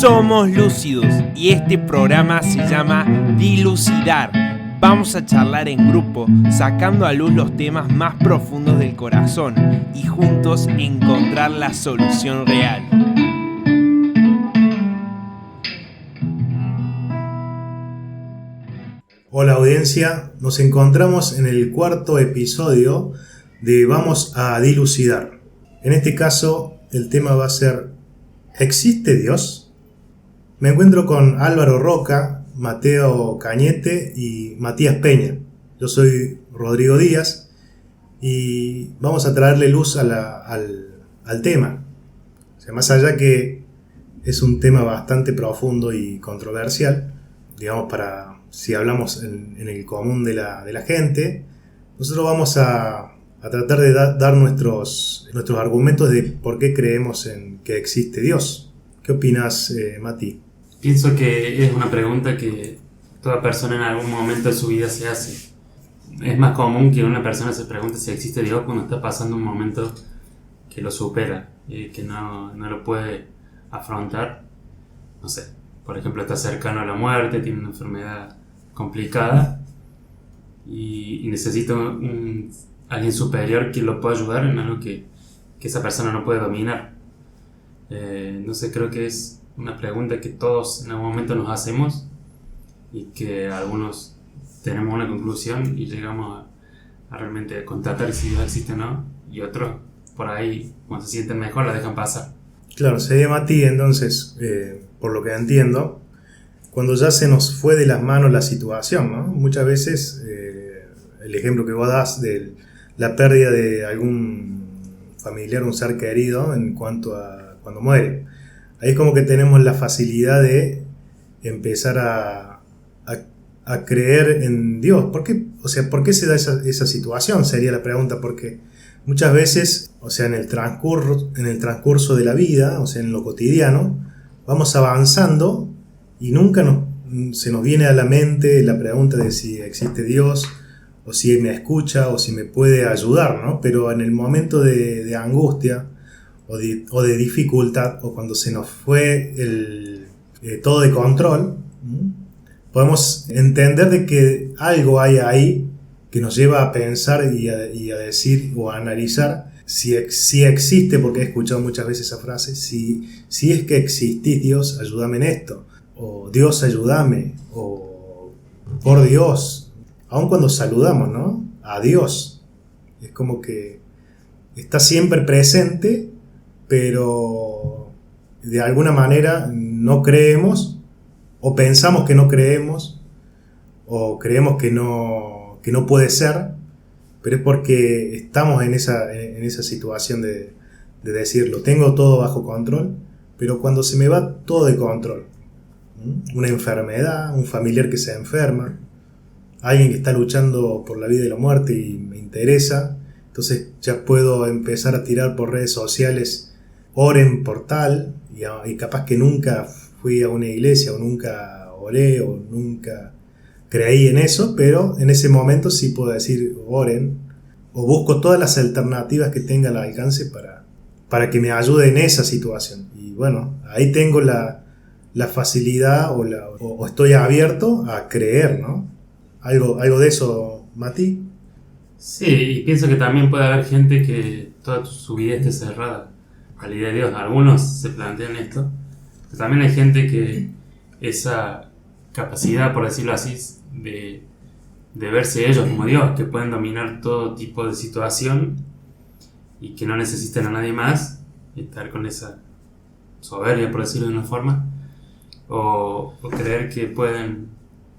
Somos lúcidos y este programa se llama Dilucidar. Vamos a charlar en grupo, sacando a luz los temas más profundos del corazón y juntos encontrar la solución real. Hola audiencia, nos encontramos en el cuarto episodio de Vamos a Dilucidar. En este caso, el tema va a ser ¿existe Dios? Me encuentro con Álvaro Roca, Mateo Cañete y Matías Peña. Yo soy Rodrigo Díaz y vamos a traerle luz al tema. O sea, más allá que es un tema bastante profundo y controversial, digamos, si hablamos en el común de la gente, nosotros vamos a tratar de dar nuestros argumentos de por qué creemos en que existe Dios. ¿Qué opinas, Mati? Pienso que es una pregunta que toda persona en algún momento de su vida se hace. Es más común que una persona se pregunte si existe Dios cuando está pasando un momento que lo supera y que no lo puede afrontar. No sé, por ejemplo, está cercano a la muerte, tiene una enfermedad complicada y necesita alguien superior que lo pueda ayudar en algo que esa persona no puede dominar. No sé, creo que es una pregunta que todos en algún momento nos hacemos y que algunos tenemos una conclusión y llegamos a realmente constatar si Dios existe o no, y otros por ahí cuando se sienten mejor la dejan pasar. Claro, sería Mati, entonces, por lo que entiendo, cuando ya se nos fue de las manos la situación, ¿no? Muchas veces, el ejemplo que vos das de la pérdida de algún familiar, un ser querido, en cuanto a cuando muere. Ahí es como que tenemos la facilidad de empezar a creer en Dios. ¿Por qué? O sea, ¿por qué se da esa situación? Sería la pregunta, porque muchas veces, o sea, en el transcurso de la vida, o sea, en lo cotidiano, vamos avanzando y nunca se nos viene a la mente la pregunta de si existe Dios, o si me escucha, o si me puede ayudar, ¿no? Pero en el momento de angustia, o de dificultad, o cuando se nos fue todo de control, podemos entender de que algo hay ahí que nos lleva a pensar y a decir o a analizar si existe, porque he escuchado muchas veces esa frase, si es que existís, Dios, ayúdame en esto, o Dios, ayúdame, o por Dios, aun cuando saludamos, ¿no?, a Dios, es como que está siempre presente, pero de alguna manera no creemos, o pensamos que no creemos, o creemos que no puede ser, pero es porque estamos en esa situación de decir, lo tengo todo bajo control, pero cuando se me va todo de control, una enfermedad, un familiar que se enferma, alguien que está luchando por la vida y la muerte y me interesa, entonces ya puedo empezar a tirar por redes sociales, oren por tal, y capaz que nunca fui a una iglesia, o nunca oré, o nunca creí en eso, pero en ese momento sí puedo decir oren, o busco todas las alternativas que tenga al alcance para que me ayude en esa situación. Y bueno, ahí tengo la facilidad o estoy abierto a creer, ¿no? Algo de eso, Mati. Sí, y pienso que también puede haber gente que toda su vida esté cerrada a la idea de Dios. Algunos se plantean esto, pero también hay gente que esa capacidad, por decirlo así, de verse ellos como Dios, que pueden dominar todo tipo de situación y que no necesitan a nadie más, y estar con esa soberbia, por decirlo de una forma, o creer que pueden,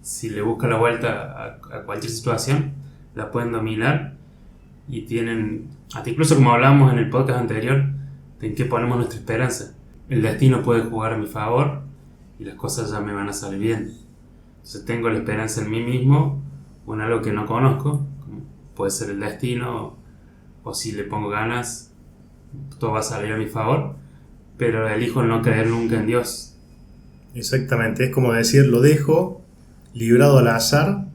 si le buscan la vuelta a cualquier situación, la pueden dominar, y tienen, hasta incluso como hablábamos en el podcast anterior, en qué ponemos nuestra esperanza. El destino puede jugar a mi favor y las cosas ya me van a salir bien. Entonces tengo la esperanza en mí mismo o en algo que no conozco, como puede ser el destino, o si le pongo ganas, todo va a salir a mi favor, pero elijo no creer nunca en Dios. Exactamente, es como decir, lo dejo librado al azar,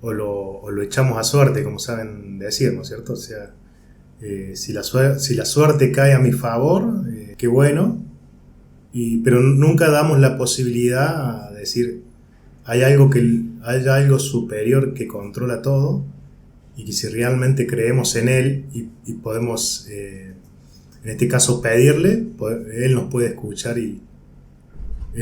o lo echamos a suerte, como saben decir, ¿no es cierto? O sea, si la suerte cae a mi favor, qué bueno, pero nunca damos la posibilidad a decir, hay algo superior que controla todo, y que si realmente creemos en Él y podemos, en este caso, pedirle, Él nos puede escuchar.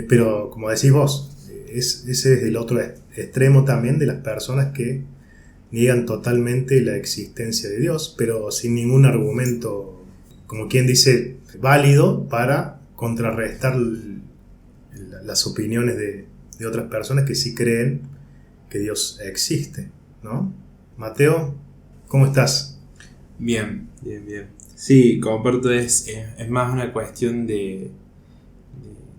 Pero como decís vos, ese es el otro extremo también de las personas que niegan totalmente la existencia de Dios, pero sin ningún argumento, como quien dice, válido para contrarrestar las opiniones de otras personas que sí creen que Dios existe, ¿no? Mateo, ¿cómo estás? Bien. Sí, comparto, es más una cuestión de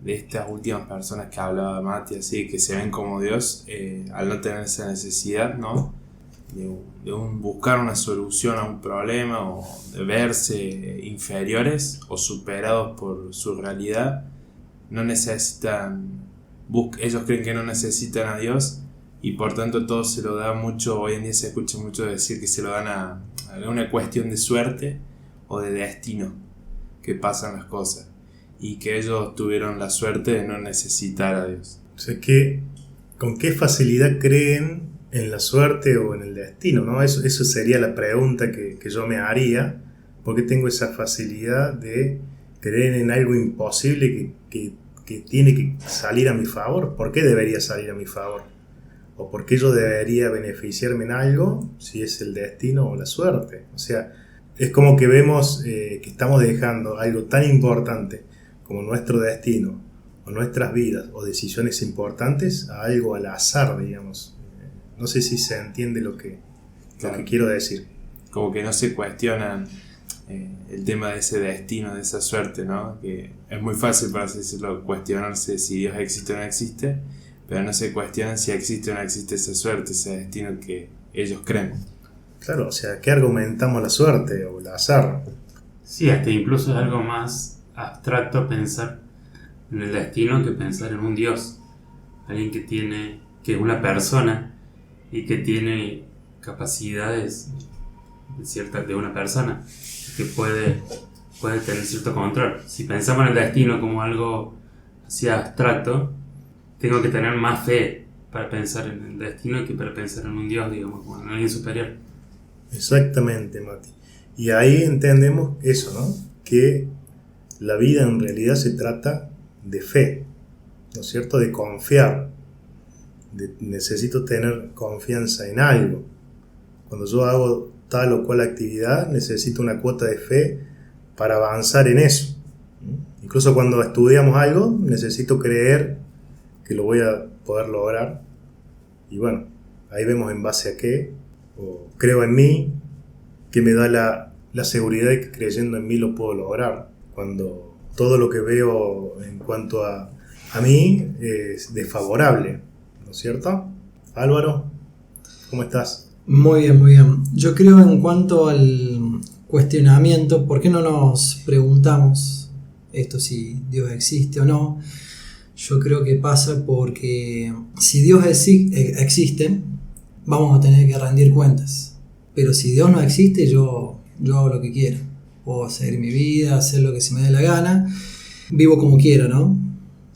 estas últimas personas que hablaba Mati, así que se ven como Dios, al no tener esa necesidad, ¿no? de buscar una solución a un problema, o de verse inferiores o superados por su realidad. No necesitan, ellos creen que no necesitan a Dios, y por tanto todo se lo da mucho. Hoy en día se escucha mucho decir que se lo dan a una cuestión de suerte o de destino, que pasan las cosas, y que ellos tuvieron la suerte de no necesitar a Dios. O sea, ¿con qué facilidad creen en la suerte o en el destino, ¿no? Eso sería la pregunta que yo me haría. ¿Por qué tengo esa facilidad de creer en algo imposible que tiene que salir a mi favor? ¿Por qué debería salir a mi favor? ¿O por qué yo debería beneficiarme en algo si es el destino o la suerte? O sea, es como que vemos que estamos dejando algo tan importante como nuestro destino o nuestras vidas o decisiones importantes a algo al azar, digamos. No sé si se entiende lo que quiero decir. Como que no se cuestionan el tema de ese destino, de esa suerte, ¿no? Que es muy fácil, para así decirlo, cuestionarse si Dios existe o no existe, pero no se cuestionan si existe o no existe esa suerte, ese destino que ellos creen. Claro, o sea, ¿qué argumentamos la suerte o el azar? Sí, hasta incluso es algo más abstracto pensar en el destino que pensar en un Dios. Alguien que es una persona y que tiene capacidades de una persona, que puede tener cierto control. Si pensamos en el destino como algo así abstracto, tengo que tener más fe para pensar en el destino que para pensar en un Dios, digamos, como en alguien superior. Exactamente, Mati. Y ahí entendemos eso, ¿no? Que la vida en realidad se trata de fe, ¿no es cierto? De confiar. Necesito tener confianza en algo. Cuando yo hago tal o cual actividad, necesito una cuota de fe para avanzar en eso. Incluso cuando estudiamos algo, necesito creer que lo voy a poder lograr. Y bueno, ahí vemos en base a qué, o creo en mí, que me da la seguridad de que creyendo en mí lo puedo lograr. Cuando todo lo que veo en cuanto a mí es desfavorable. ¿No es cierto? Álvaro, ¿cómo estás? Muy bien, muy bien. Yo creo, en cuanto al cuestionamiento, ¿por qué no nos preguntamos esto, si Dios existe o no? Yo creo que pasa porque si Dios existe, vamos a tener que rendir cuentas. Pero si Dios no existe, yo hago lo que quiera. Puedo seguir mi vida, hacer lo que se me dé la gana, vivo como quiera, ¿no?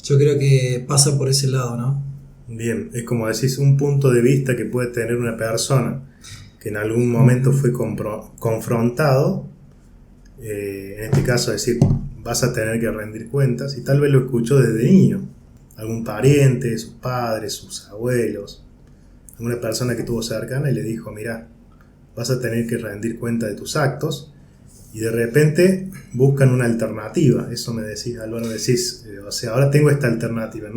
Yo creo que pasa por ese lado, ¿no? Bien, es como decís, un punto de vista que puede tener una persona que en algún momento fue confrontado, en este caso decir, vas a tener que rendir cuentas, y tal vez lo escuchó desde niño, algún pariente, sus padres, sus abuelos, alguna persona que tuvo cercana y le dijo, mirá, vas a tener que rendir cuenta de tus actos, y de repente buscan una alternativa. Eso me decís, Álvaro, decís, o sea, ahora tengo esta alternativa,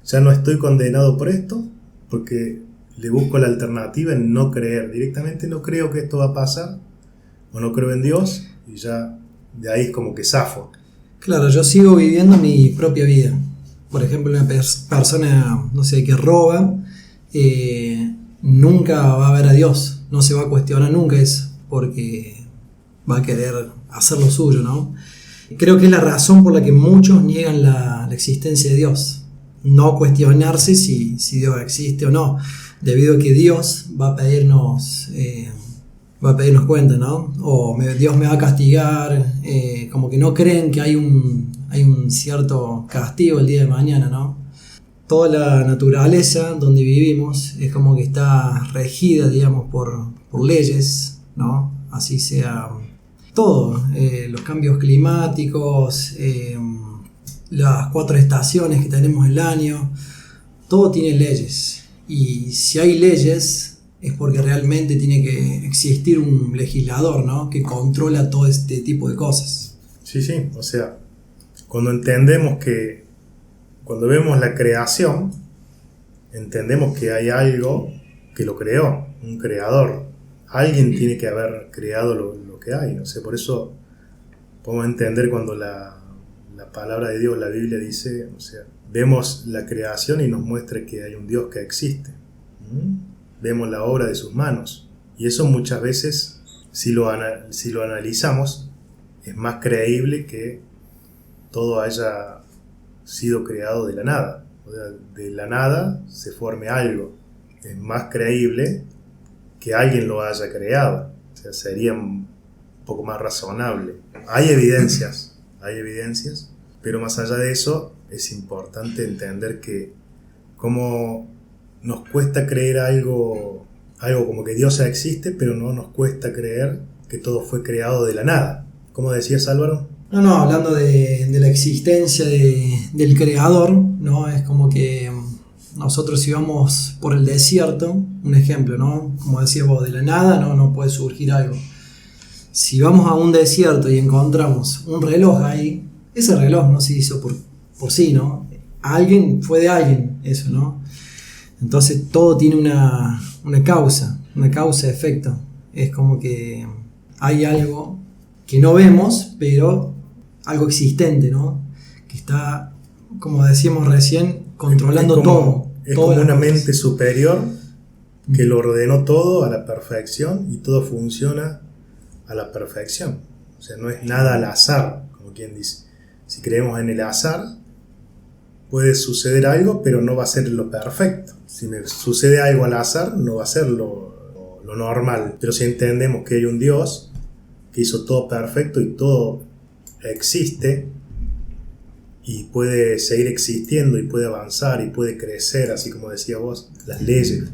ya no estoy condenado por esto, porque le busco la alternativa en no creer. Directamente no creo que esto va a pasar, o no creo en Dios, y ya de ahí es como que zafo. Claro, yo sigo viviendo mi propia vida. Por ejemplo, una persona, no sé, que roba, nunca va a ver a Dios, no se va a cuestionar nunca eso, porque va a querer hacer lo suyo, ¿no? Creo que es la razón por la que muchos niegan la existencia de Dios. No cuestionarse si Dios existe o no, debido a que Dios va a pedirnos va a pedirnos cuenta, ¿no? O Dios me va a castigar, como que no creen que hay un cierto castigo el día de mañana, ¿no? Toda la naturaleza donde vivimos es como que está regida, digamos, por leyes, ¿no? Así sea todo, los cambios climáticos, las 4 estaciones que tenemos en el año, todo tiene leyes. Y si hay leyes es porque realmente tiene que existir un legislador, ¿no? Que controla todo este tipo de cosas. Sí, o sea, cuando entendemos cuando vemos la creación, entendemos que hay algo que lo creó, un creador. Alguien tiene que haber creado lo que hay. O sea, por eso podemos entender cuando la palabra de Dios, la Biblia dice, o sea, vemos la creación y nos muestra que hay un Dios que existe. Vemos la obra de sus manos. Y eso muchas veces, si lo analizamos, es más creíble que todo haya sido creado de la nada. O sea, de la nada se forme algo. Es más creíble que alguien lo haya creado. O sea, sería un poco más razonable. Hay evidencias, pero más allá de eso, es importante entender que como nos cuesta creer algo como que Dios ya existe, pero no nos cuesta creer que todo fue creado de la nada. ¿Cómo decías, Álvaro? No, hablando de la existencia del creador, ¿no? Es como que nosotros si vamos por el desierto, un ejemplo, ¿no? Como decías vos, de la nada no puede surgir algo. Si vamos a un desierto y encontramos un reloj ahí, ese reloj no se hizo por sí, ¿no? Alguien fue de alguien eso, ¿no? Entonces todo tiene una causa-efecto. Es como que hay algo que no vemos, pero algo existente, ¿no? Que está, como decíamos recién, controlando todo. Es como una mente superior que lo ordenó todo a la perfección y todo funciona a la perfección. O sea, no es nada al azar, como quien dice. Si creemos en el azar, puede suceder algo, pero no va a ser lo perfecto. Si me sucede algo al azar, no va a ser lo normal. Pero si entendemos que hay un Dios que hizo todo perfecto y todo existe y puede seguir existiendo y puede avanzar y puede crecer, así como decía vos, las leyes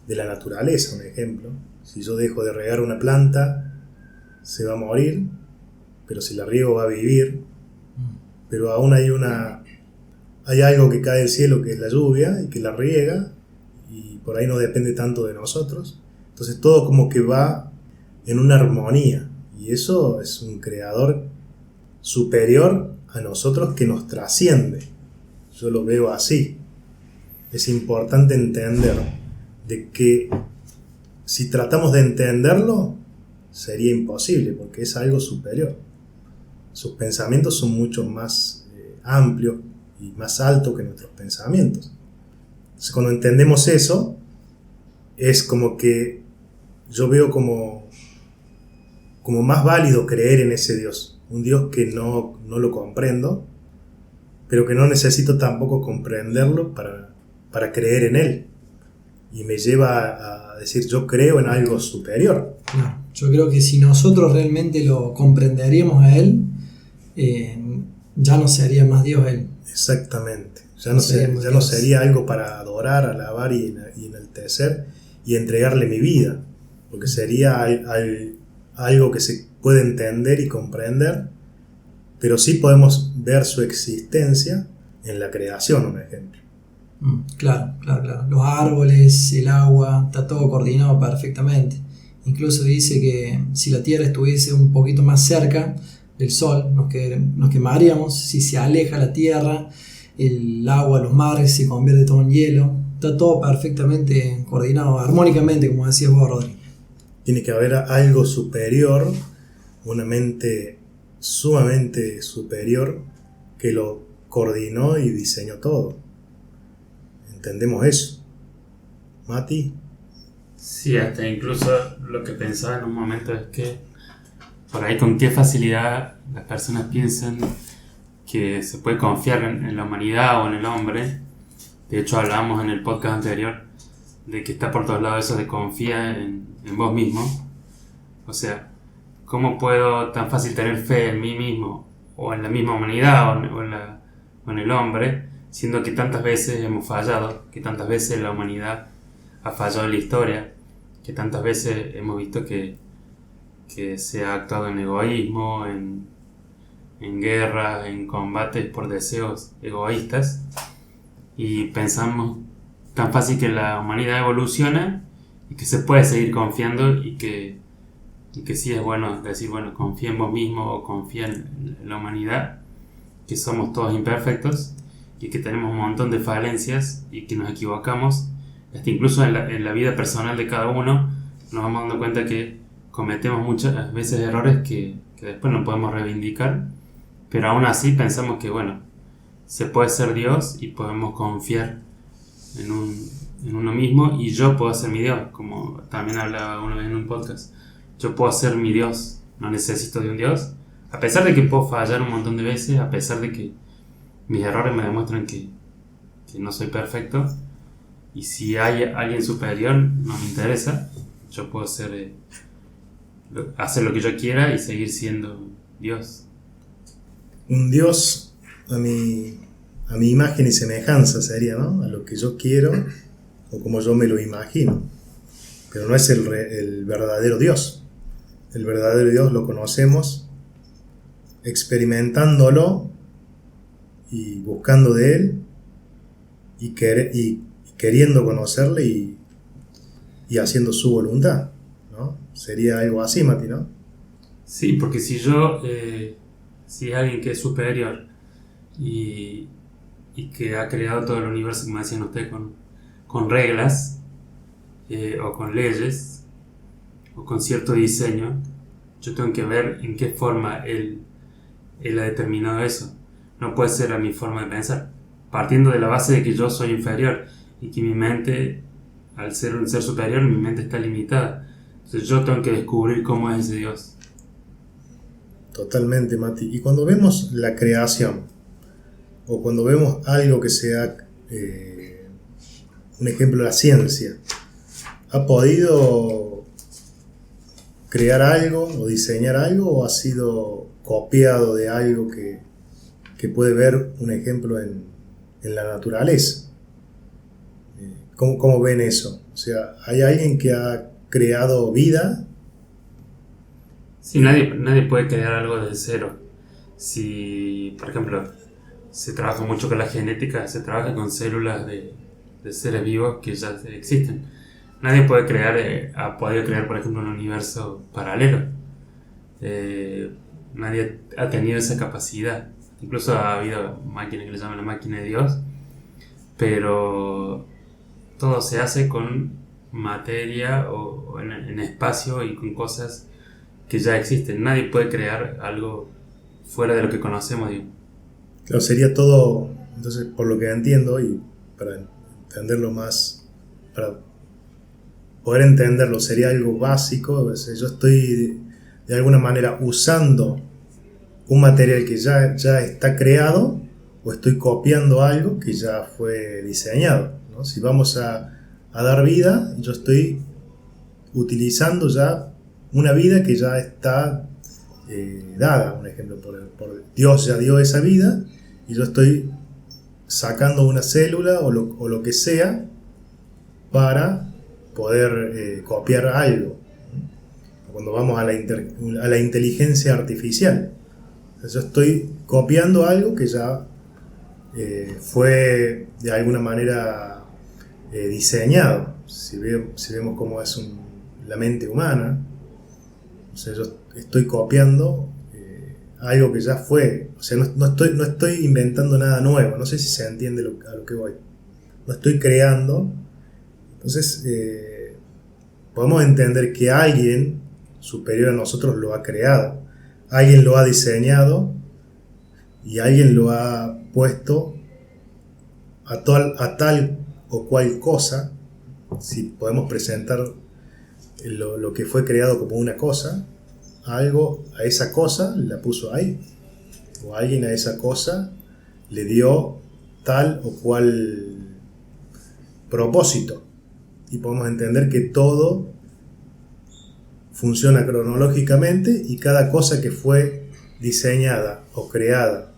de la naturaleza, un ejemplo. Si yo dejo de regar una planta, se va a morir, pero si la riego va a vivir. Pero aún hay algo que cae del cielo, que es la lluvia, y que la riega, y por ahí no depende tanto de nosotros. Entonces todo como que va en una armonía, y eso es un creador superior a nosotros que nos trasciende. Yo lo veo así. Es importante entender de que si tratamos de entenderlo, sería imposible, porque es algo superior. Sus pensamientos son mucho más amplios y más altos que nuestros pensamientos. Entonces, cuando entendemos eso, es como que yo veo como más válido creer en ese Dios. Un Dios que no lo comprendo, pero que no necesito tampoco comprenderlo para creer en Él. Y me lleva a decir, yo creo en algo superior. Claro. Yo creo que si nosotros realmente lo comprenderíamos a Él, ya no sería más Dios Él. Exactamente. Ya no sería algo para adorar, alabar y enaltecer y entregarle mi vida. Porque sería algo que se puede entender y comprender, pero sí podemos ver su existencia en la creación, un ejemplo. Claro. Los árboles, el agua, está todo coordinado perfectamente. Incluso dice que si la Tierra estuviese un poquito más cerca del Sol, nos quemaríamos. Si se aleja la Tierra, el agua, los mares se convierte todo en hielo. Está todo perfectamente coordinado, armónicamente, como decías vos, Rodri. Tiene que haber algo superior, una mente sumamente superior que lo coordinó y diseñó todo. ¿Entendemos eso? ¿Mati? Sí, hasta incluso lo que pensaba en un momento es que por ahí con qué facilidad las personas piensan que se puede confiar en la humanidad o en el hombre. De hecho hablábamos en el podcast anterior de que está por todos lados eso de confía en vos mismo, O sea, ¿cómo puedo tan fácil tener fe en mí mismo o en la misma humanidad o en el hombre, siendo que tantas veces hemos fallado, que tantas veces la humanidad ha fallado en la historia, que tantas veces hemos visto que se ha actuado en egoísmo, en guerra, en combates por deseos egoístas, y pensamos tan fácil que la humanidad evoluciona y que se puede seguir confiando y que sí es bueno decir, bueno, confía en vos mismo o confía en la humanidad, que somos todos imperfectos y que tenemos un montón de falencias y que nos equivocamos, incluso en la vida personal de cada uno nos vamos dando cuenta que cometemos muchas veces errores que después no podemos reivindicar, pero aún así pensamos que, bueno, se puede ser Dios y podemos confiar en uno mismo, y yo puedo ser mi Dios, como también hablaba una vez en un podcast. Yo puedo ser mi Dios, no necesito de un Dios, a pesar de que puedo fallar un montón de veces, a pesar de que mis errores me demuestran que no soy perfecto, y si hay alguien superior no me interesa, yo puedo ser, hacer lo que yo quiera y seguir siendo Dios. Un Dios a mi imagen y semejanza sería, ¿no? A lo que yo quiero o como yo me lo imagino. Pero no es el verdadero Dios. El verdadero Dios lo conocemos experimentándolo y buscando de Él y queriendo conocerle y haciendo su voluntad, ¿no? Sería algo así, Mati, ¿no? Sí, porque si es alguien que es superior y que ha creado todo el universo, como decían ustedes, con reglas o con leyes o con cierto diseño, yo tengo que ver en qué forma él ha determinado eso. No puede ser a mi forma de pensar, partiendo de la base de que yo soy inferior y que mi mente, al ser un ser superior, mi mente está limitada. Entonces yo tengo que descubrir cómo es ese Dios. Totalmente, Mati. Y cuando vemos la creación, o cuando vemos algo que sea, un ejemplo, la ciencia, ¿ha podido crear algo o diseñar algo, o ha sido copiado de algo que puede ver un ejemplo en la naturaleza? ¿Cómo ven eso? O sea, ¿hay alguien que ha creado vida? Sí, nadie puede crear algo de cero. Si, por ejemplo, se trabaja mucho con la genética, se trabaja con células de seres vivos que ya existen. Nadie puede ha podido crear, por ejemplo, un universo paralelo. Nadie ha tenido esa capacidad. Incluso ha habido máquinas que le llaman la máquina de Dios, pero todo se hace con materia o en espacio y con cosas que ya existen. Nadie puede crear algo fuera de lo que conocemos, digo. Claro, sería todo, entonces, por lo que entiendo, y para entenderlo más, para poder entenderlo, sería algo básico. O sea, yo estoy de alguna manera usando un material que ya está creado, o estoy copiando algo que ya fue diseñado, ¿no? Si vamos a dar vida, yo estoy utilizando ya una vida que ya está dada. Un ejemplo, por Dios ya dio esa vida y yo estoy sacando una célula o lo que sea para poder copiar algo. Cuando vamos a la inteligencia artificial, yo estoy copiando algo que ya fue de alguna manera diseñado. Si vemos cómo es la mente humana, o sea, yo estoy copiando algo que ya fue. O sea, no estoy inventando nada nuevo. No sé si se entiende a lo que voy. No estoy creando. Entonces, podemos entender que alguien superior a nosotros lo ha creado. Alguien lo ha diseñado y alguien lo ha puesto a tal o cual cosa. Si podemos presentar lo que fue creado como una cosa, a esa cosa la puso ahí, o alguien a esa cosa le dio tal o cual propósito, y podemos entender que todo funciona cronológicamente y cada cosa que fue diseñada o creada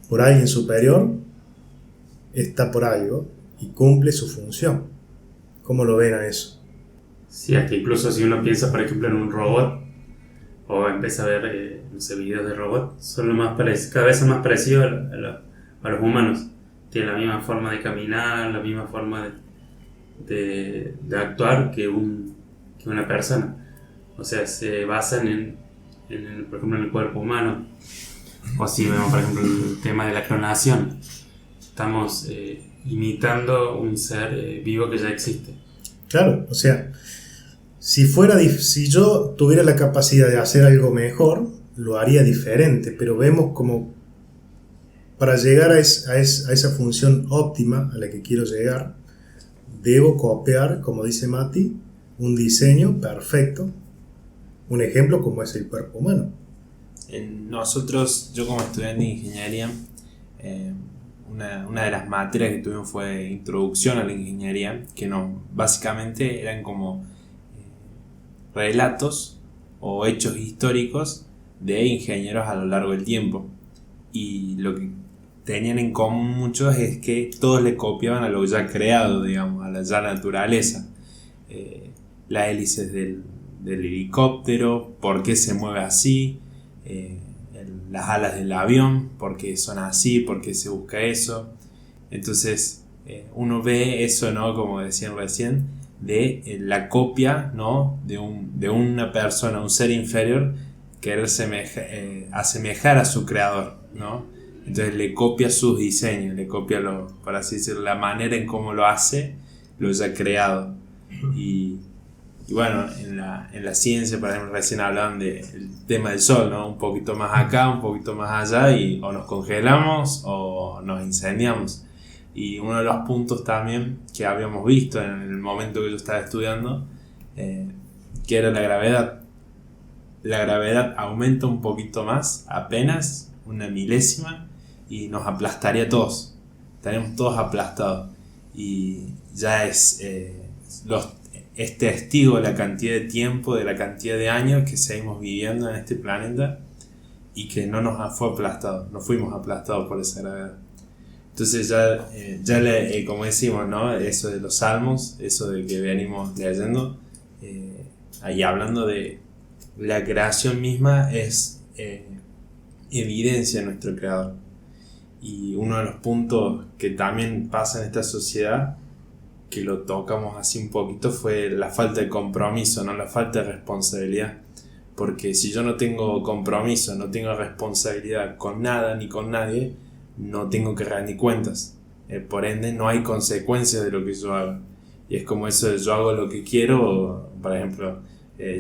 por alguien superior está por algo y cumple su función. ¿Cómo lo ven a eso? Sí, hasta incluso si uno piensa, por ejemplo, en un robot o empieza a ver, no sé, videos de robots, son cada vez son más parecidos a los humanos. Tienen la misma forma de caminar, la misma forma de actuar que una persona. O sea, se basan por ejemplo, en el cuerpo humano. O si vemos, por ejemplo, el tema de la clonación, estamos imitando un ser vivo que ya existe. Claro, o sea, si yo tuviera la capacidad de hacer algo mejor, lo haría diferente, pero vemos como para llegar a esa función óptima a la que quiero llegar, debo copiar, como dice Mati, un diseño perfecto, un ejemplo como es el cuerpo humano. Nosotros, yo como estudiante de ingeniería, una de las materias que tuvimos fue introducción a la ingeniería, que básicamente eran como relatos o hechos históricos de ingenieros a lo largo del tiempo. Y lo que tenían en común muchos es que todos le copiaban a lo ya creado, digamos, a la ya naturaleza. Las hélices del helicóptero, por qué se mueve así, las alas del avión, por qué son así, por qué se busca eso. Entonces uno ve eso, ¿no? Como decían recién, de la copia, ¿no? de una persona, un ser inferior, querer asemejar a su creador, ¿no? Entonces le copia sus diseños, le copia, por así decirlo, la manera en cómo lo hace, lo ya creado. Y bueno, en la ciencia, por ejemplo, recién hablaban del tema del sol, ¿no? Un poquito más acá, un poquito más allá, y o nos congelamos o nos incendiamos. Y uno de los puntos también que habíamos visto en el momento que yo estaba estudiando, que era la gravedad. La gravedad aumenta un poquito más, apenas una milésima, y nos aplastaría a todos. Estaríamos todos aplastados. Y ya es testigo de la cantidad de tiempo, de la cantidad de años que seguimos viviendo en este planeta y que no nos fue aplastado, no fuimos aplastados por esa gravedad. Entonces como decimos, ¿no? Eso de los salmos, eso de que venimos leyendo, ahí hablando de la creación misma, es evidencia de nuestro creador. Y uno de los puntos que también pasa en esta sociedad, que lo tocamos así un poquito, fue la falta de compromiso, ¿no? La falta de responsabilidad. Porque si yo no tengo compromiso, no tengo responsabilidad con nada ni con nadie, no tengo que rendir cuentas. Por ende, no hay consecuencias de lo que yo hago. Y es como eso de yo hago lo que quiero, por ejemplo,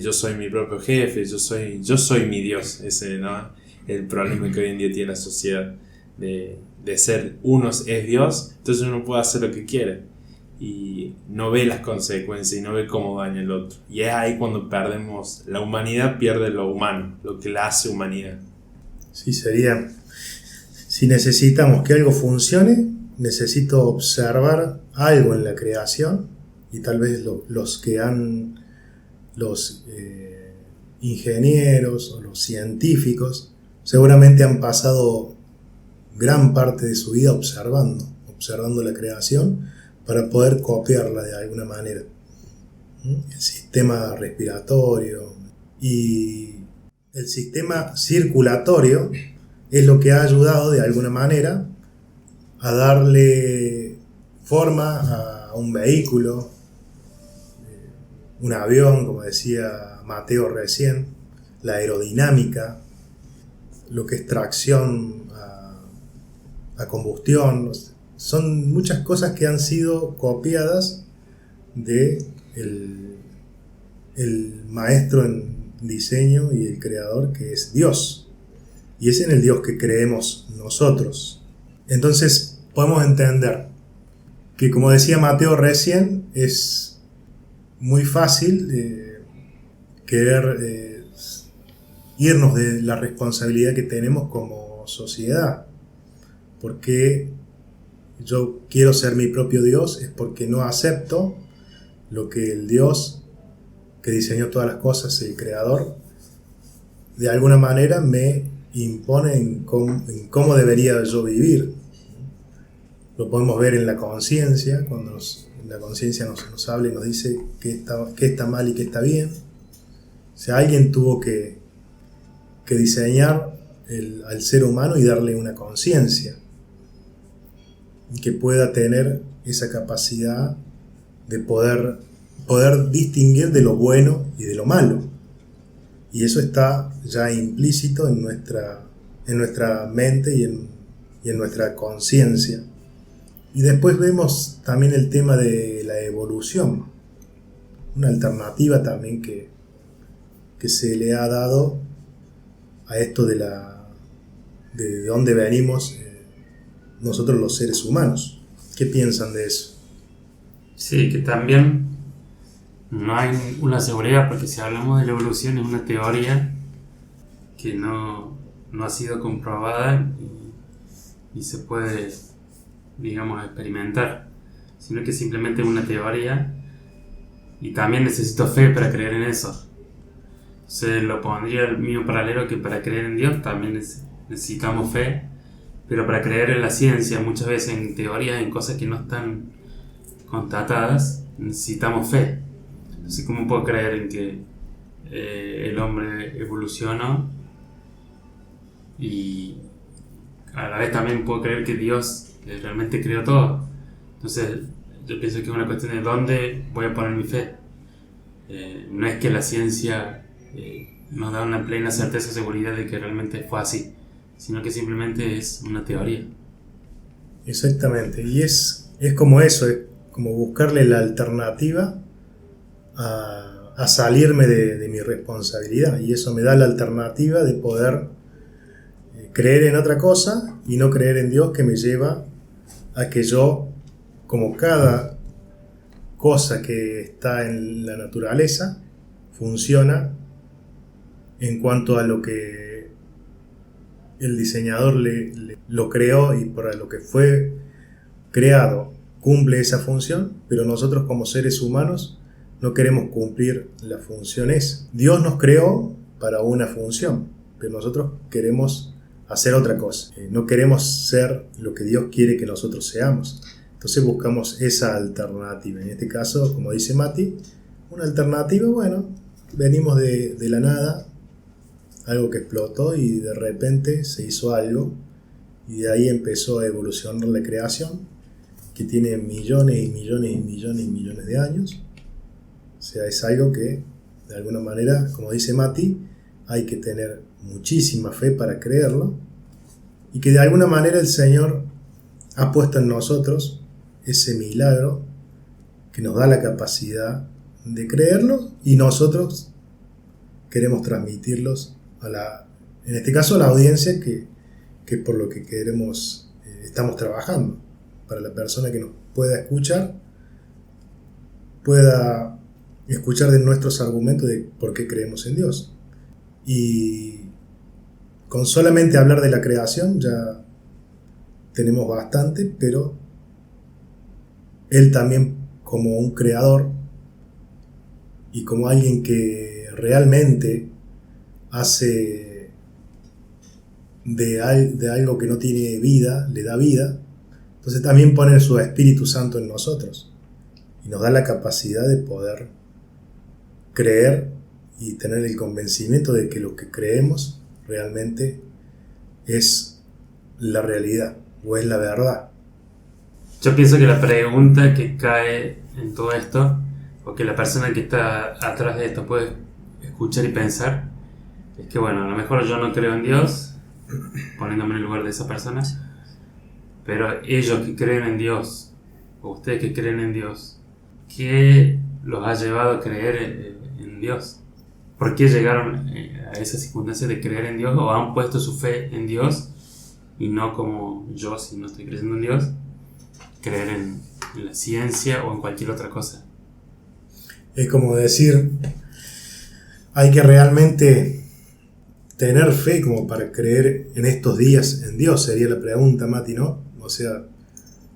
yo soy mi propio jefe, yo soy mi Dios. Ese, ¿no? El problema que hoy en día tiene la sociedad de ser uno es Dios, entonces uno puede hacer lo que quiere y no ve las consecuencias y no ve cómo daña el otro. Y es ahí cuando la humanidad pierde lo humano, lo que la hace humanidad. Sí, sería, si necesitamos que algo funcione, necesito observar algo en la creación, y tal vez los ingenieros o los científicos seguramente han pasado gran parte de su vida observando la creación para poder copiarla de alguna manera. El sistema respiratorio y el sistema circulatorio es lo que ha ayudado de alguna manera a darle forma a un vehículo, un avión, como decía Mateo recién, la aerodinámica, lo que es tracción a combustión. Son muchas cosas que han sido copiadas de el maestro en diseño y el creador, que es Dios, y es en el Dios que creemos nosotros. Entonces podemos entender que, como decía Mateo recién, es muy fácil querer irnos de la responsabilidad que tenemos como sociedad. Porque yo quiero ser mi propio Dios, es porque no acepto lo que el Dios que diseñó todas las cosas, el creador, de alguna manera me impone en cómo debería yo vivir. Lo podemos ver en la conciencia, cuando la conciencia nos habla y nos dice qué está mal y qué está bien. O sea, alguien tuvo que diseñar al ser humano y darle una conciencia que pueda tener esa capacidad de poder distinguir de lo bueno y de lo malo. Y eso está ya implícito en nuestra mente y en nuestra conciencia. Y después vemos también el tema de la evolución, una alternativa también que se le ha dado a esto de dónde venimos nosotros los seres humanos. ¿Qué piensan de eso? Sí, que también no hay una seguridad, porque si hablamos de la evolución es una teoría que no ha sido comprobada y se puede, digamos, experimentar, sino que simplemente es una teoría y también necesito fe para creer en eso. Se lo pondría el mismo paralelo que para creer en Dios también necesitamos fe, pero para creer en la ciencia, muchas veces en teorías, en cosas que no están constatadas, necesitamos fe. Así como puedo creer en que el hombre evolucionó y a la vez también puedo creer que Dios realmente creó todo. Entonces yo pienso que es una cuestión de dónde voy a poner mi fe. No es que la ciencia nos da una plena certeza o seguridad de que realmente fue así, sino que simplemente es una teoría. Exactamente, y es como eso, es como buscarle la alternativa a salirme de mi responsabilidad, y eso me da la alternativa de poder creer en otra cosa y no creer en Dios, que me lleva a que yo, como cada cosa que está en la naturaleza, funciona en cuanto a lo que el diseñador lo creó y para lo que fue creado cumple esa función, pero nosotros como seres humanos no queremos cumplir la función esa. Dios nos creó para una función, pero nosotros queremos hacer otra cosa. No queremos ser lo que Dios quiere que nosotros seamos. Entonces buscamos esa alternativa. En este caso, como dice Mati, una alternativa, bueno, venimos de la nada, algo que explotó y de repente se hizo algo y de ahí empezó a evolucionar la creación, que tiene millones y millones y millones y millones de años. O sea, es algo que de alguna manera, como dice Mati, hay que tener muchísima fe para creerlo, y que de alguna manera el Señor ha puesto en nosotros ese milagro que nos da la capacidad de creerlo, y nosotros queremos transmitirlos en este caso a la audiencia que por lo que queremos, estamos trabajando, para la persona que nos pueda escuchar de nuestros argumentos de por qué creemos en Dios. Y con solamente hablar de la creación ya tenemos bastante, pero Él también, como un creador y como alguien que realmente hace de algo que no tiene vida, le da vida, entonces también pone su Espíritu Santo en nosotros y nos da la capacidad de poder creer y tener el convencimiento de que lo que creemos realmente es la realidad o es la verdad. Yo pienso que la pregunta que cae en todo esto, o que la persona que está atrás de esto puede escuchar y pensar, es que bueno, a lo mejor yo no creo en Dios, poniéndome en el lugar de esa persona, pero ellos que creen en Dios, o ustedes que creen en Dios, ¿qué los ha llevado a creer en Dios? ¿Por qué llegaron a esa circunstancia de creer en Dios, o han puesto su fe en Dios y no como yo, si no estoy creyendo en Dios, creer en la ciencia o en cualquier otra cosa? Es como decir, hay que realmente tener fe como para creer en estos días en Dios, sería la pregunta, Mati, ¿no? O sea,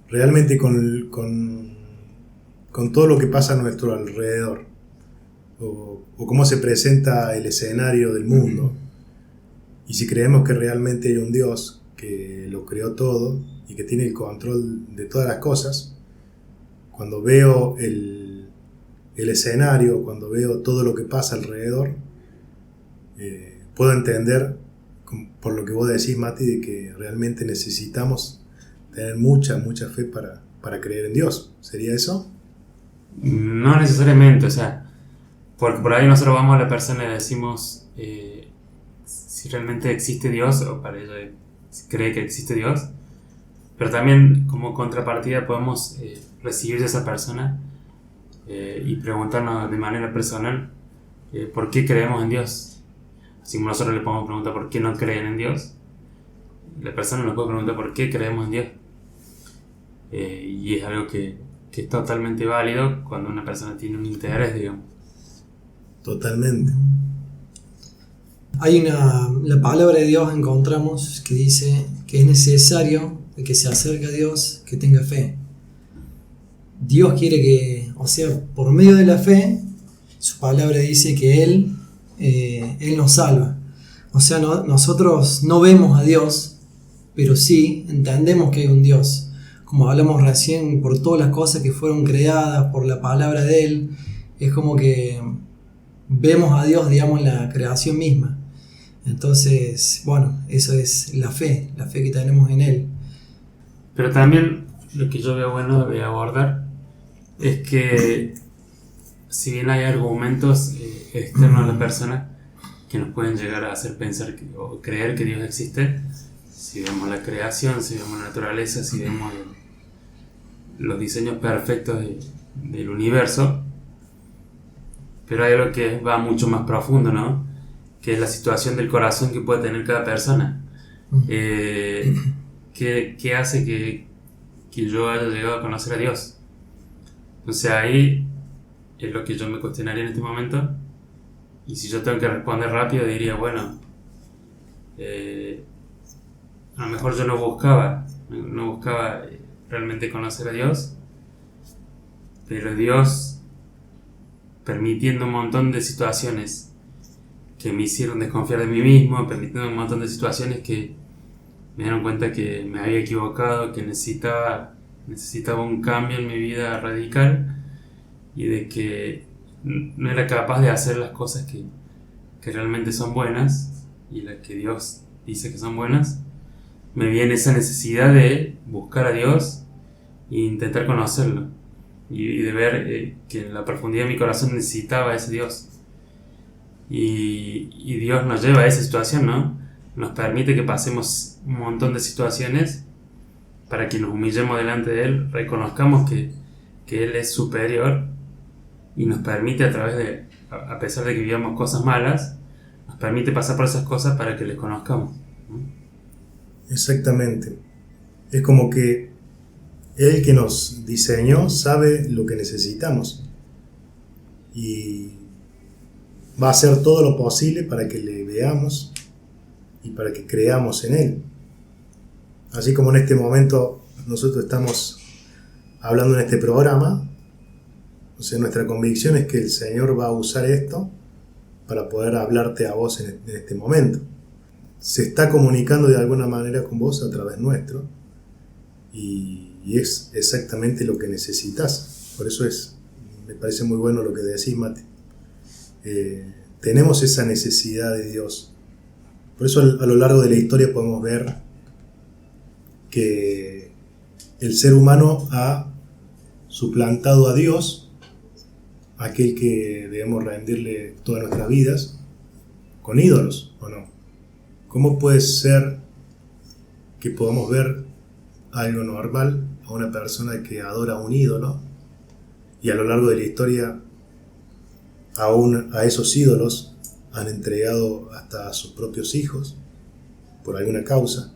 realmente con todo lo que pasa a nuestro alrededor, o cómo se presenta el escenario del mundo. Y si creemos que realmente hay un Dios que lo creó todo y que tiene el control de todas las cosas, cuando veo el escenario, cuando veo todo lo que pasa alrededor, puedo entender, por lo que vos decís, Mati, de que realmente necesitamos tener mucha fe para creer en Dios. ¿Sería eso? No necesariamente, o sea, porque por ahí nosotros vamos a la persona y le decimos si realmente existe Dios, o para ella cree que existe Dios, pero también como contrapartida podemos recibir de esa persona y preguntarnos de manera personal por qué creemos en Dios. Así como nosotros le podemos preguntar por qué no creen en Dios, la persona nos puede preguntar por qué creemos en Dios. Y es algo que es totalmente válido cuando una persona tiene un interés, digamos. Totalmente. La palabra de Dios encontramos que dice que es necesario el que se acerque a Dios que tenga fe. Dios quiere que, o sea, por medio de la fe, su palabra dice que Él nos salva. O sea, nosotros no vemos a Dios, pero sí entendemos que hay un Dios. Como hablamos recién, por todas las cosas que fueron creadas, por la palabra de Él, es como que vemos a Dios, digamos, en la creación misma. Entonces, bueno, eso es la fe que tenemos en Él. Pero también lo que yo veo bueno de abordar es que si bien hay argumentos externos a la persona que nos pueden llegar a hacer pensar o creer que Dios existe, si vemos la creación, si vemos la naturaleza, si vemos los diseños perfectos del universo, pero hay algo que va mucho más profundo, ¿no? Que es la situación del corazón que puede tener cada persona. ¿Qué hace que yo haya llegado a conocer a Dios? Entonces ahí es lo que yo me cuestionaría en este momento, y si yo tengo que responder rápido diría, bueno, a lo mejor yo no buscaba realmente conocer a Dios, pero Dios, permitiendo un montón de situaciones que me hicieron desconfiar de mí mismo, permitiendo un montón de situaciones que me dieron cuenta que me había equivocado, que necesitaba un cambio en mi vida radical, y de que no era capaz de hacer las cosas que realmente son buenas y las que Dios dice que son buenas. Me viene esa necesidad de buscar a Dios e intentar conocerlo, y de ver que en la profundidad de mi corazón necesitaba a ese Dios. Y Dios nos lleva a esa situación, ¿no? Nos permite que pasemos un montón de situaciones para que nos humillemos delante de Él, reconozcamos que Él es superior, y nos permite a pesar de que vivamos cosas malas, nos permite pasar por esas cosas para que les conozcamos, ¿no? Exactamente. Es como que Él que nos diseñó sabe lo que necesitamos y va a hacer todo lo posible para que le veamos y para que creamos en Él. Así como en este momento nosotros estamos hablando en este programa, o sea, nuestra convicción es que el Señor va a usar esto para poder hablarte a vos en este momento. Se está comunicando de alguna manera con vos a través nuestro, y es exactamente lo que necesitas. Por eso me parece muy bueno lo que decís, Mati. Tenemos esa necesidad de Dios. Por eso a lo largo de la historia podemos ver que el ser humano ha suplantado a Dios, aquel que debemos rendirle todas nuestras vidas, con ídolos, ¿o no? ¿Cómo puede ser que podamos ver algo normal a una persona que adora a un ídolo, y a lo largo de la historia aún a esos ídolos han entregado hasta a sus propios hijos por alguna causa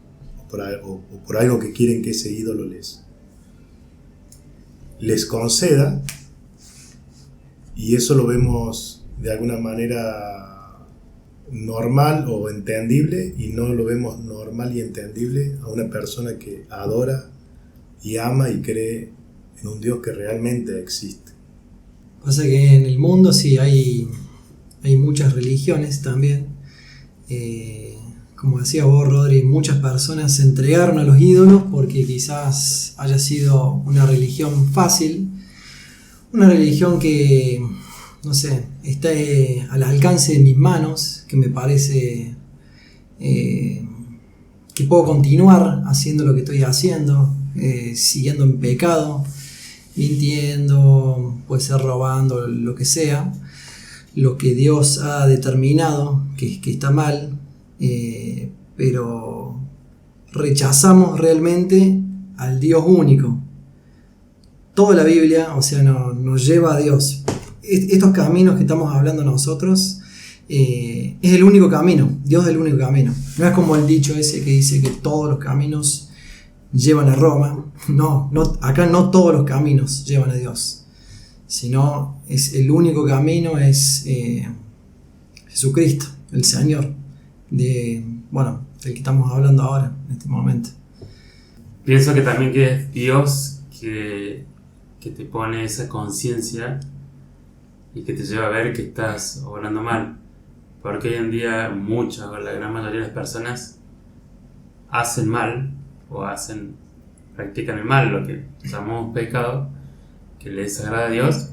o por algo que quieren que ese ídolo les conceda? Y eso lo vemos de alguna manera normal o entendible, y no lo vemos normal y entendible a una persona que adora y ama y cree en un Dios que realmente existe. Pasa que en el mundo sí hay muchas religiones también. Como decía vos, Rodri, muchas personas se entregaron a los ídolos porque quizás haya sido una religión fácil, una religión que, no sé, está al alcance de mis manos, que me parece que puedo continuar haciendo lo que estoy haciendo, siguiendo en pecado, mintiendo, puede ser robando, lo que sea, lo que Dios ha determinado que está mal, pero rechazamos realmente al Dios único. Toda la Biblia, o sea, nos lleva a Dios. Estos caminos que estamos hablando nosotros, es el único camino. Dios es el único camino. No es como el dicho ese que dice que todos los caminos llevan a Roma. No, acá no todos los caminos llevan a Dios, sino es el único camino, es Jesucristo, el Señor, del que estamos hablando ahora, en este momento. Pienso que también que es Dios que te pone esa conciencia y que te lleva a ver que estás obrando mal. Porque hoy en día muchas o la gran mayoría de las personas hacen mal o practican el mal, lo que llamamos pecado, que les desagrada a Dios,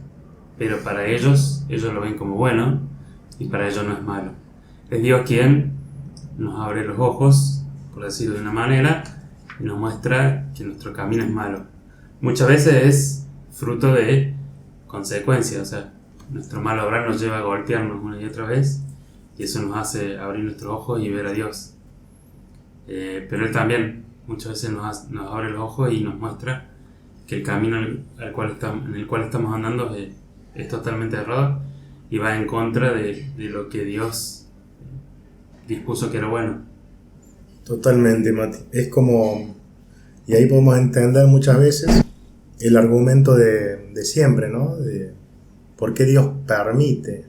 pero para ellos lo ven como bueno y para ellos no es malo. Es Dios quien nos abre los ojos, por decirlo de una manera, y nos muestra que nuestro camino es malo. Muchas veces es fruto de consecuencias, o sea, nuestro mal obrar nos lleva a golpearnos una y otra vez, y eso nos hace abrir nuestros ojos y ver a Dios. Pero Él también muchas veces nos abre los ojos y nos muestra que el camino en el cual estamos andando es totalmente errado y va en contra de lo que Dios dispuso que era bueno. Totalmente, Mati. Es como, y ahí podemos entender muchas veces el argumento de siempre, ¿no? De por qué Dios permite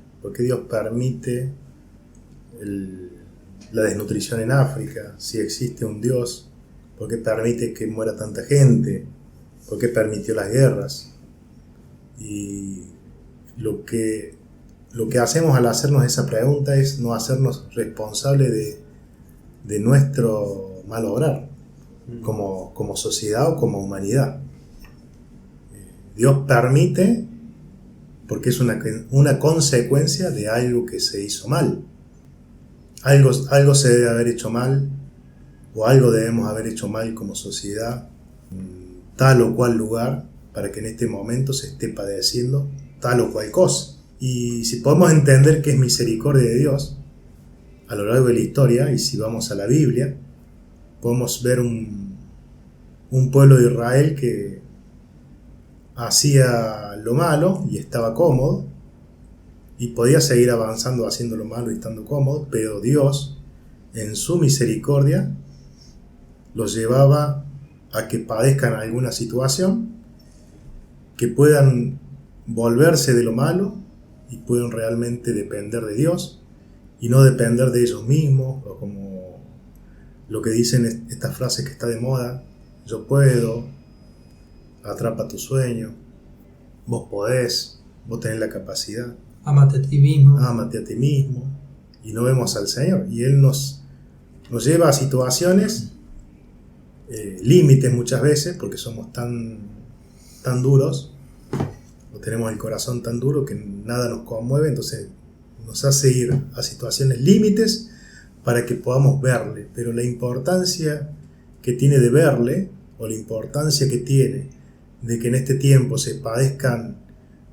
la desnutrición en África, si existe un Dios, por qué permite que muera tanta gente, por qué permitió las guerras. Y lo que hacemos al hacernos esa pregunta es no hacernos responsables de nuestro mal obrar, como sociedad o como humanidad. Dios permite porque es una consecuencia de algo que se hizo mal. Algo se debe haber hecho mal, o algo debemos haber hecho mal como sociedad, en tal o cual lugar, para que en este momento se esté padeciendo tal o cual cosa. Y si podemos entender que es misericordia de Dios a lo largo de la historia, y si vamos a la Biblia, podemos ver un pueblo de Israel que hacía lo malo y estaba cómodo, y podía seguir avanzando haciendo lo malo y estando cómodo, pero Dios, en su misericordia, los llevaba a que padezcan alguna situación, que puedan volverse de lo malo y puedan realmente depender de Dios y no depender de ellos mismos, o como lo que dicen estas frases que está de moda: yo puedo, atrapa tu sueño, vos podés, vos tenés la capacidad, Ámate a ti mismo. Ámate a ti mismo. Y no vemos al Señor, y Él nos lleva a situaciones, límites muchas veces, porque somos tan duros, o tenemos el corazón tan duro que nada nos conmueve, entonces nos hace ir a situaciones límites para que podamos verle. Pero la importancia que tiene de verle, o la importancia que tiene de que en este tiempo se padezcan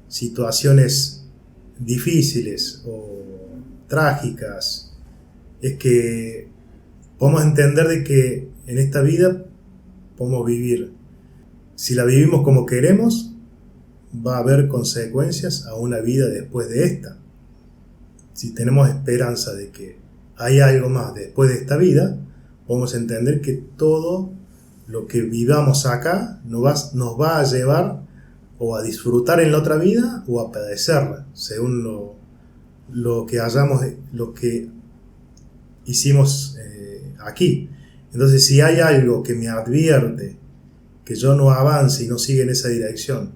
situaciones difíciles o trágicas, es que podemos entender de que en esta vida podemos vivir. Si la vivimos como queremos, va a haber consecuencias a una vida después de esta. Si tenemos esperanza de que hay algo más después de esta vida, podemos entender que todo lo que vivamos acá nos va a llevar o a disfrutar en la otra vida o a padecerla, según lo que hicimos aquí. Entonces, si hay algo que me advierte que yo no avance y no siga en esa dirección,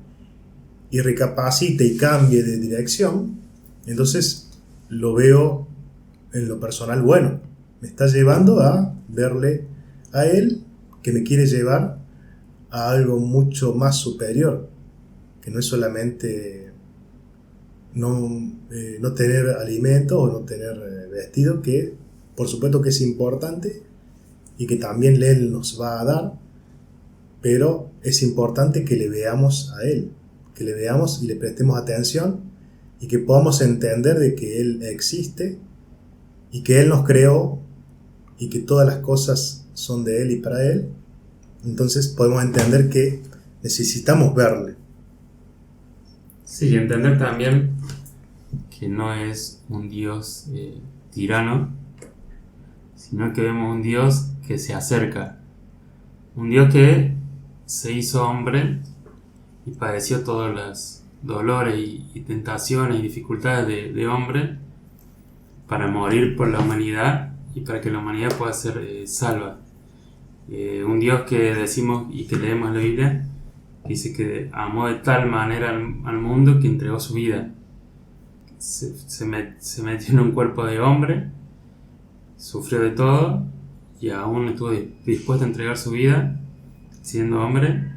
y recapacite y cambie de dirección, entonces lo veo en lo personal bueno. Me está llevando a verle a Él, que me quiere llevar a algo mucho más superior, que no es solamente no tener alimento o no tener vestido, que por supuesto que es importante y que también Él nos va a dar, pero es importante que le veamos a Él, que le veamos y le prestemos atención y que podamos entender de que Él existe y que Él nos creó y que todas las cosas son de Él y para Él. Entonces podemos entender que necesitamos verle. Sí, y entender también que no es un Dios tirano, sino que vemos un Dios que se acerca, un Dios que se hizo hombre y padeció todos los dolores y tentaciones y dificultades de hombre para morir por la humanidad y para que la humanidad pueda ser salva. Un Dios que decimos y que leemos en la Biblia, que dice que amó de tal manera al mundo que entregó su vida. Se metió en un cuerpo de hombre, sufrió de todo y aún estuvo dispuesto a entregar su vida siendo hombre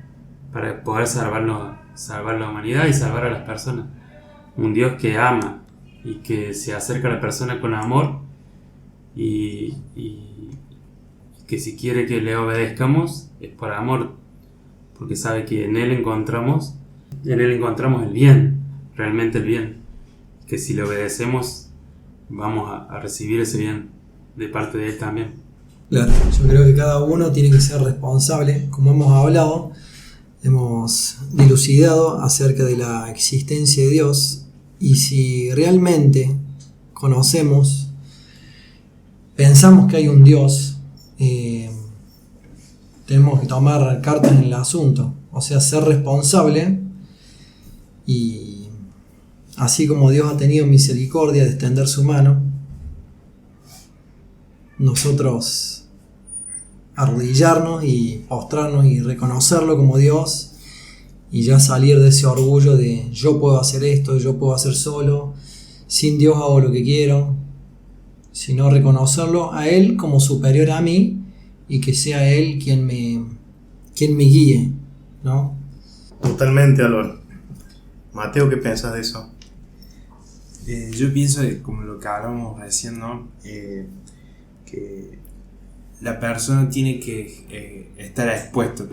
para poder salvar la humanidad y salvar a las personas. Un Dios que ama y que se acerca a la persona con amor y que si quiere que le obedezcamos es por amor, porque sabe que en Él encontramos el bien, realmente el bien, que si le obedecemos vamos a recibir ese bien de parte de Él también. Claro, yo creo que cada uno tiene que ser responsable, como hemos hablado, hemos dilucidado acerca de la existencia de Dios, y si realmente pensamos que hay un Dios, tenemos que tomar cartas en el asunto, o sea, ser responsable, y así como Dios ha tenido misericordia de extender su mano, nosotros arrodillarnos y postrarnos y reconocerlo como Dios, y ya salir de ese orgullo de yo puedo hacer esto, yo puedo hacer solo, sin Dios hago lo que quiero, sino reconocerlo a Él como superior a mí y que sea Él quien me guíe, ¿no? Totalmente, Álvaro. Mateo, ¿qué piensas de eso? Yo pienso que, como lo que hablábamos recién, ¿no? Que la persona tiene que estar expuesta.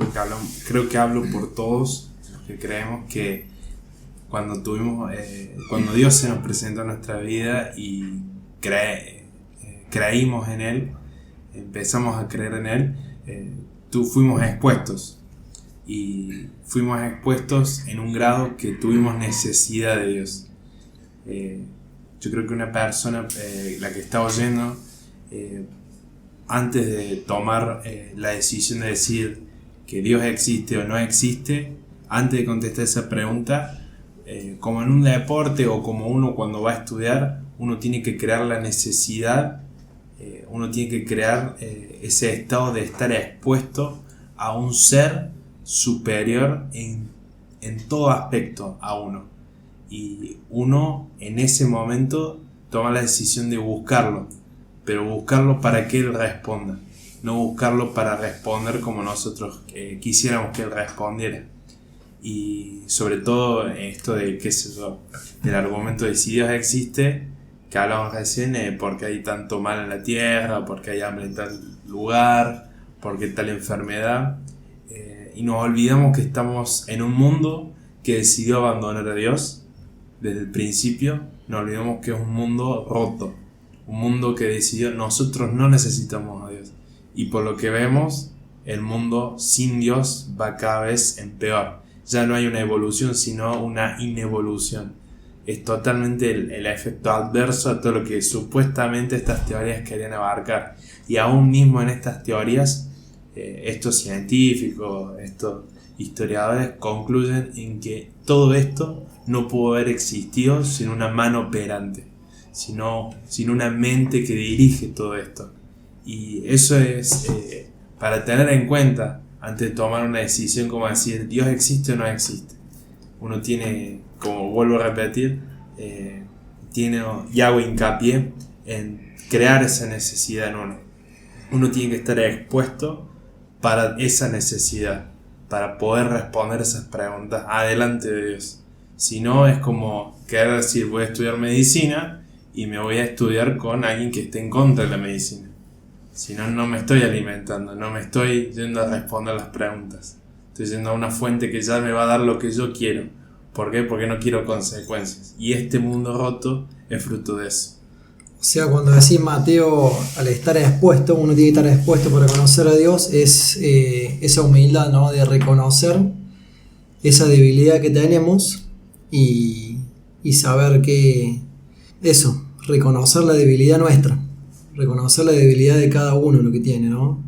Creo que hablo por todos los que creemos que cuando Dios se nos presentó en nuestra vida y creímos en Él, empezamos a creer en Él, fuimos expuestos. Y fuimos expuestos en un grado que tuvimos necesidad de Dios. Yo creo que una persona, la que está oyendo, antes de tomar la decisión de decir que Dios existe o no existe, antes de contestar esa pregunta, como en un deporte o como uno cuando va a estudiar, uno tiene que crear la necesidad, uno tiene que crear ese estado de estar expuesto a un ser superior en todo aspecto a uno, y uno en ese momento toma la decisión de buscarlo, pero buscarlo para que Él responda, no buscarlo para responder como nosotros quisiéramos que Él respondiera. Y sobre todo esto de, qué sé yo, del argumento de si Dios existe, que hablamos recién, porque hay tanto mal en la tierra, porque hay hambre en tal lugar, porque tal enfermedad, y nos olvidamos que estamos en un mundo que decidió abandonar a Dios desde el principio. Nos olvidamos que es un mundo roto, un mundo que decidió nosotros no necesitamos a Dios, y por lo que vemos el mundo sin Dios va cada vez en peor. Ya no hay una evolución sino una inevolución. Es totalmente el efecto adverso a todo lo que supuestamente estas teorías querían abarcar, y aún mismo en estas teorías estos científicos, estos historiadores concluyen en que todo esto no pudo haber existido sin una mano operante, sin una mente que dirige todo esto. Y eso es para tener en cuenta antes de tomar una decisión como decir Dios existe o no existe. uno tiene, como vuelvo a repetir, y hago hincapié en crear esa necesidad en uno. Uno tiene que estar expuesto para esa necesidad, para poder responder esas preguntas adelante de Dios. Si no, es como querer decir, voy a estudiar medicina y me voy a estudiar con alguien que esté en contra de la medicina. Si no, no me estoy alimentando, no me estoy yendo a responder las preguntas. Estoy yendo a una fuente que ya me va a dar lo que yo quiero. ¿Por qué? Porque no quiero consecuencias. Y este mundo roto es fruto de eso. O sea, cuando decís, Mateo, al estar expuesto, uno tiene que estar expuesto para conocer a Dios, es esa humildad, ¿no? De reconocer esa debilidad que tenemos y saber que eso, reconocer la debilidad nuestra, reconocer la debilidad de cada uno, lo que tiene, ¿no?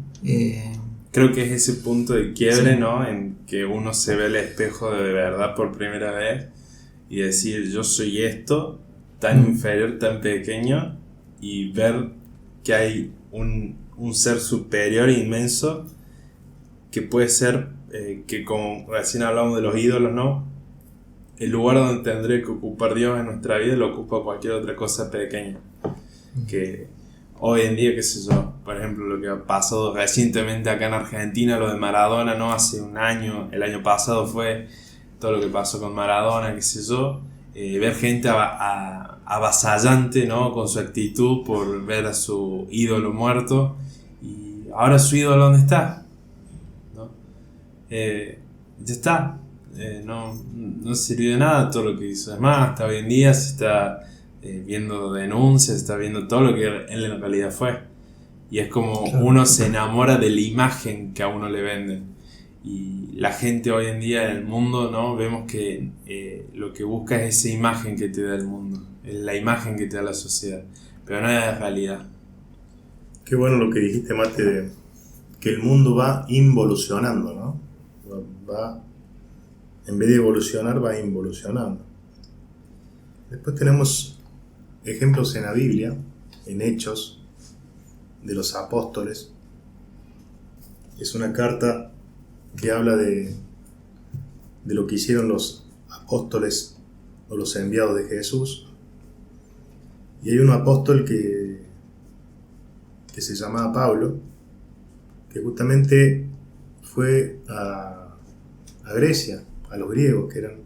Creo que es ese punto de quiebre, sí. ¿no? En que uno se ve al espejo de verdad por primera vez y decir, yo soy esto, tan inferior, tan pequeño, y ver que hay un ser superior inmenso que puede ser, que como recién hablamos de los ídolos, ¿no? El lugar donde tendría que ocupar Dios en nuestra vida lo ocupa cualquier otra cosa pequeña. Que hoy en día, qué sé yo, por ejemplo, lo que ha pasado recientemente acá en Argentina, lo de Maradona, ¿no? Hace un año, el año pasado fue todo lo que pasó con Maradona, qué sé yo. Ver gente avasallante, ¿no? Con su actitud por ver a su ídolo muerto, y ahora su ídolo ¿dónde está? ¿No? Ya está, no sirvió de nada todo lo que hizo. Es más, hasta hoy en día se está viendo denuncias, se está viendo todo lo que él en realidad fue, y es como claro, uno se enamora de la imagen que a uno le venden. Y la gente hoy en día en el mundo, ¿no? Vemos que lo que busca es esa imagen que te da el mundo, es la imagen que te da la sociedad, pero no es la realidad. Qué bueno lo que dijiste, Mate, de que el mundo va involucionando, ¿no? En vez de evolucionar, va involucionando. Después tenemos ejemplos en la Biblia, en Hechos, de los apóstoles. Es una carta que habla de lo que hicieron los apóstoles o los enviados de Jesús. Y hay un apóstol que se llamaba Pablo, que justamente fue a Grecia, a los griegos, que eran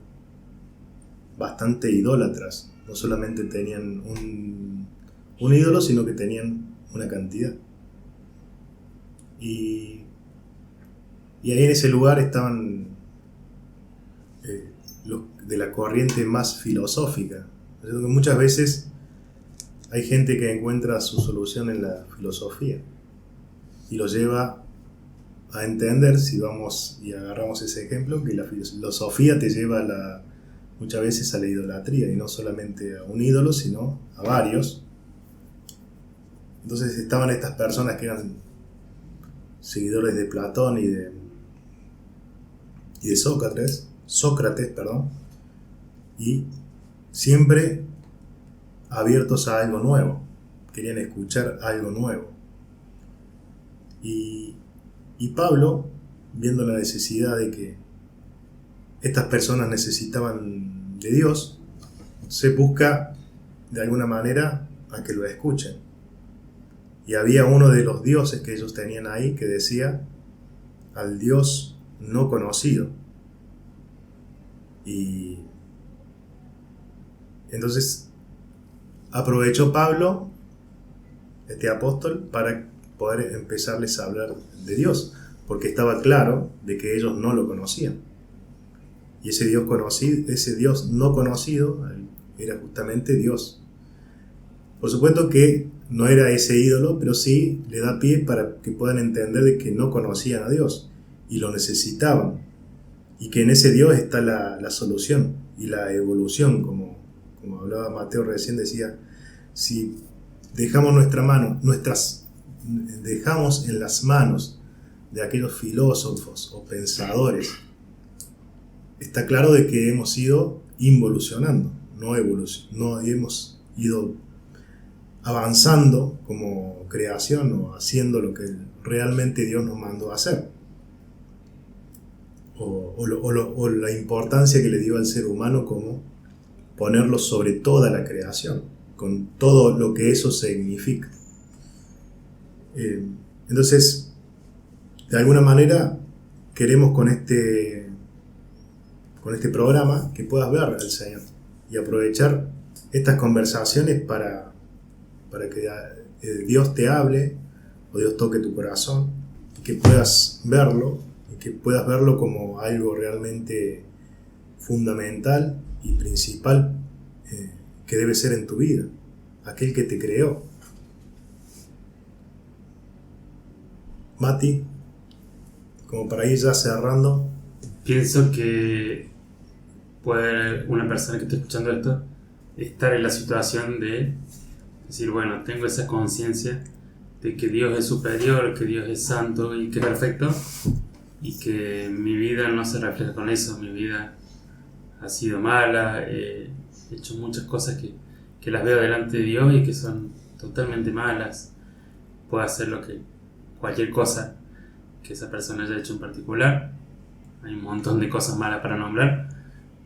bastante idólatras. No solamente tenían un ídolo, sino que tenían una cantidad. Y ahí en ese lugar estaban los de la corriente más filosófica. Muchas veces hay gente que encuentra su solución en la filosofía y lo lleva a entender, si vamos y agarramos ese ejemplo, que la filosofía te lleva muchas veces a la idolatría, y no solamente a un ídolo, sino a varios. Entonces estaban estas personas que eran seguidores de Platón y de Sócrates, y siempre abiertos a algo nuevo, querían escuchar algo nuevo. Y Pablo, viendo la necesidad de que estas personas necesitaban de Dios, se busca de alguna manera a que lo escuchen. Y había uno de los dioses que ellos tenían ahí que decía: al Dios no conocido. Y entonces aprovechó Pablo, este apóstol, para poder empezarles a hablar de Dios, porque estaba claro de que ellos no lo conocían. Y ese Dios conocido, ese Dios no conocido, era justamente Dios. Por supuesto que no era ese ídolo, pero sí le da pie para que puedan entender de que no conocían a Dios y lo necesitaban, y que en ese Dios está la solución y la evolución, como hablaba Mateo recién, decía: si dejamos dejamos en las manos de aquellos filósofos o pensadores, está claro de que hemos ido involucionando, no hemos ido avanzando como creación o haciendo lo que realmente Dios nos mandó a hacer. o la importancia que le dio al ser humano como ponerlo sobre toda la creación, con todo lo que eso significa. Entonces, de alguna manera, queremos con este programa que puedas ver al Señor y aprovechar estas conversaciones para que Dios te hable o Dios toque tu corazón y que puedas verlo como algo realmente fundamental y principal que debe ser en tu vida, aquel que te creó. Mati, como para ir ya cerrando. Pienso que puede una persona que esté escuchando esto estar en la situación de decir, bueno, tengo esa conciencia de que Dios es superior, que Dios es santo y que es perfecto, y que mi vida no se refleja con eso. Mi vida ha sido mala, he hecho muchas cosas que las veo delante de Dios y que son totalmente malas. Puedo hacer cualquier cosa que esa persona haya hecho en particular. Hay un montón de cosas malas para nombrar,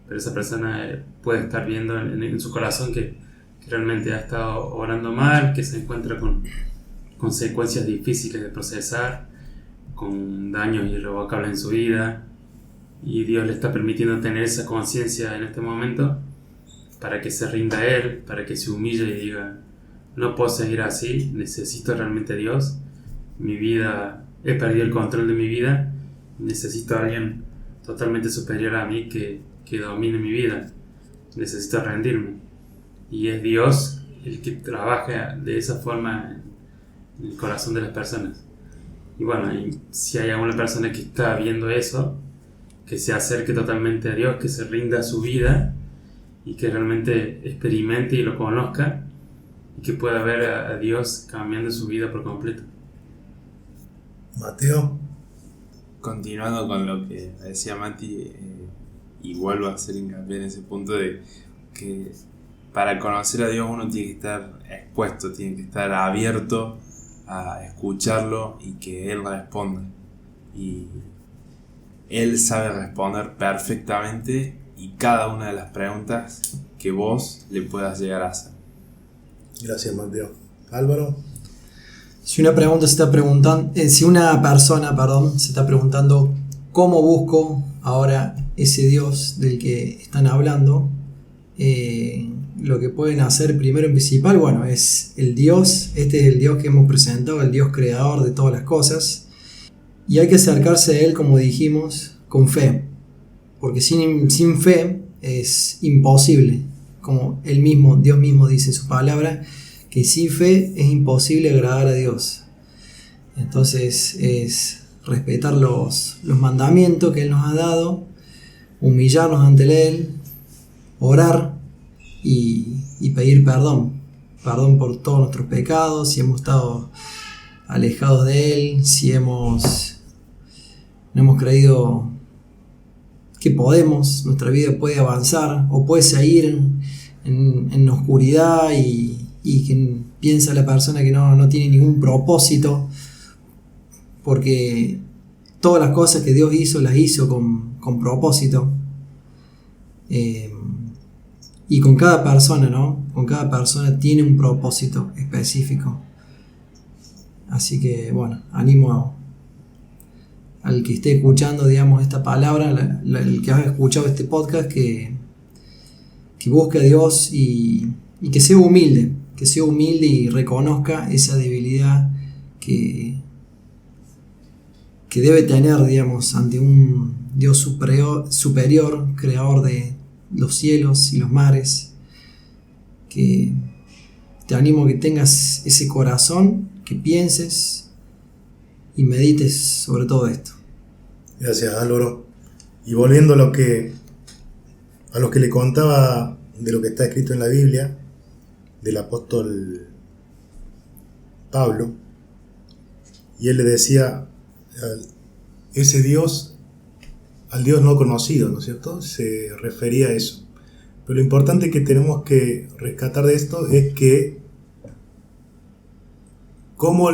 pero esa persona puede estar viendo en su corazón que realmente ha estado obrando mal, que se encuentra con consecuencias difíciles de procesar, con daños irrevocables en su vida, y Dios le está permitiendo tener esa conciencia en este momento para que se rinda a Él, para que se humille y diga, no puedo seguir así, necesito realmente a Dios, mi vida, he perdido el control de mi vida, necesito a alguien totalmente superior a mí que domine mi vida, necesito rendirme, y es Dios el que trabaja de esa forma en el corazón de las personas. Y bueno, si hay alguna persona que está viendo eso, que se acerque totalmente a Dios, que se rinda a su vida y que realmente experimente y lo conozca y que pueda ver a Dios cambiando su vida por completo. Mateo. Continuando con lo que decía Mati, y vuelvo a hacer hincapié en ese punto de que para conocer a Dios uno tiene que estar expuesto, tiene que estar abierto a escucharlo y que Él responda. Y Él sabe responder perfectamente y cada una de las preguntas que vos le puedas llegar a hacer. Gracias, Mateo. Álvaro. Si una persona se está preguntando cómo busco ahora ese Dios del que están hablando, lo que pueden hacer primero en principal, bueno, es el Dios, este es el Dios que hemos presentado, el Dios creador de todas las cosas, y hay que acercarse a Él, como dijimos, con fe, porque sin fe es imposible, como Dios mismo dice en su palabra, que sin fe es imposible agradar a Dios. Entonces es respetar los mandamientos que Él nos ha dado, humillarnos ante Él, orar y pedir perdón por todos nuestros pecados, si hemos estado alejados de Él, si no hemos creído que nuestra vida puede avanzar o puede seguir en la oscuridad y que piensa la persona que no tiene ningún propósito, porque todas las cosas que Dios hizo las hizo con propósito, y con cada persona, ¿no? Con cada persona tiene un propósito específico. Así que bueno, animo al que esté escuchando, digamos, esta palabra, el que haya escuchado este podcast, que busque a Dios y que sea humilde y reconozca esa debilidad que debe tener, digamos, ante un Dios superior, creador de los cielos y los mares. Que te animo a que tengas ese corazón, que pienses y medites sobre todo esto. Gracias, Álvaro. Y volviendo a lo que le contaba de lo que está escrito en la Biblia, del apóstol Pablo, y él le decía ese Dios, al Dios no conocido, ¿no es cierto? Se refería a eso. Pero lo importante que tenemos que rescatar de esto es que cómo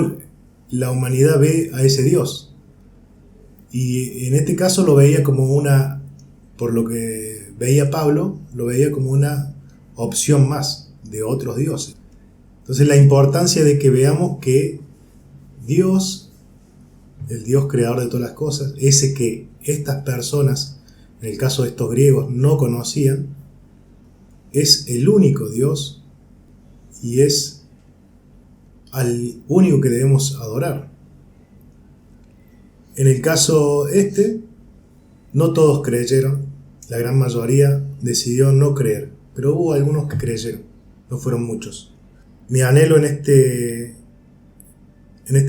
la humanidad ve a ese Dios. Y en este caso lo veía como una, por lo que veía Pablo, lo veía como una opción más de otros dioses. Entonces la importancia de que veamos que Dios, el Dios creador de todas las cosas, ese que estas personas, en el caso de estos griegos, no conocían, es el único Dios y es al único que debemos adorar. En el caso no todos creyeron, la gran mayoría decidió no creer, pero hubo algunos que creyeron, no fueron muchos. Mi anhelo en este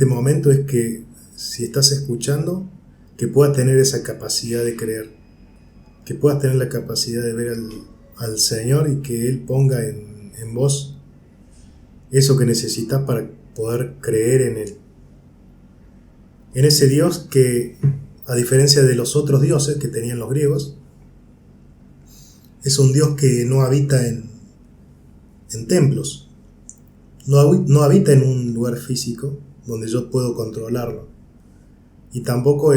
momento es que si estás escuchando, que puedas tener esa capacidad de creer, que puedas tener la capacidad de ver al Señor y que Él ponga en vos eso que necesitas para poder creer en Él. En ese Dios que, a diferencia de los otros dioses que tenían los griegos, es un Dios que no habita en templos, no habita en un lugar físico donde yo puedo controlarlo, y tampoco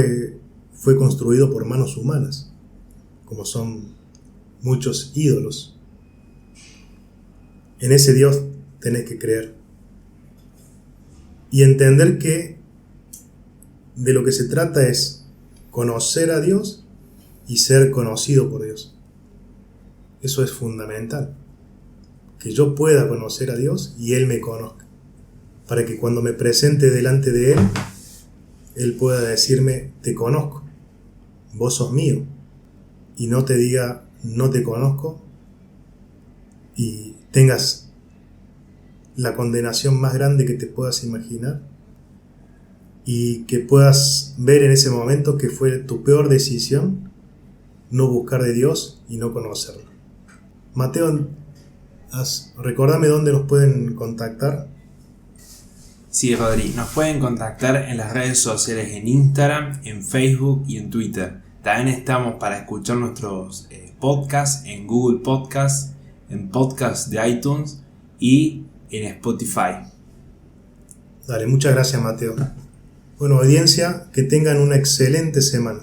fue construido por manos humanas, como son muchos ídolos. En ese Dios tenés que creer y entender que de lo que se trata es conocer a Dios y ser conocido por Dios. Eso es fundamental, que yo pueda conocer a Dios y Él me conozca, para que cuando me presente delante de Él, Él pueda decirme: te conozco, vos sos mío, y no te diga no te conozco y tengas la condenación más grande que te puedas imaginar, y que puedas ver en ese momento que fue tu peor decisión no buscar de Dios y no conocerlo. Mateo, recordame dónde nos pueden contactar. Sí, Rodri, nos pueden contactar en las redes sociales, en Instagram, en Facebook y en Twitter. También estamos para escuchar nuestros podcasts en Google Podcasts, en Podcasts de iTunes y en Spotify. Dale, muchas gracias, Mateo. Bueno, audiencia, que tengan una excelente semana.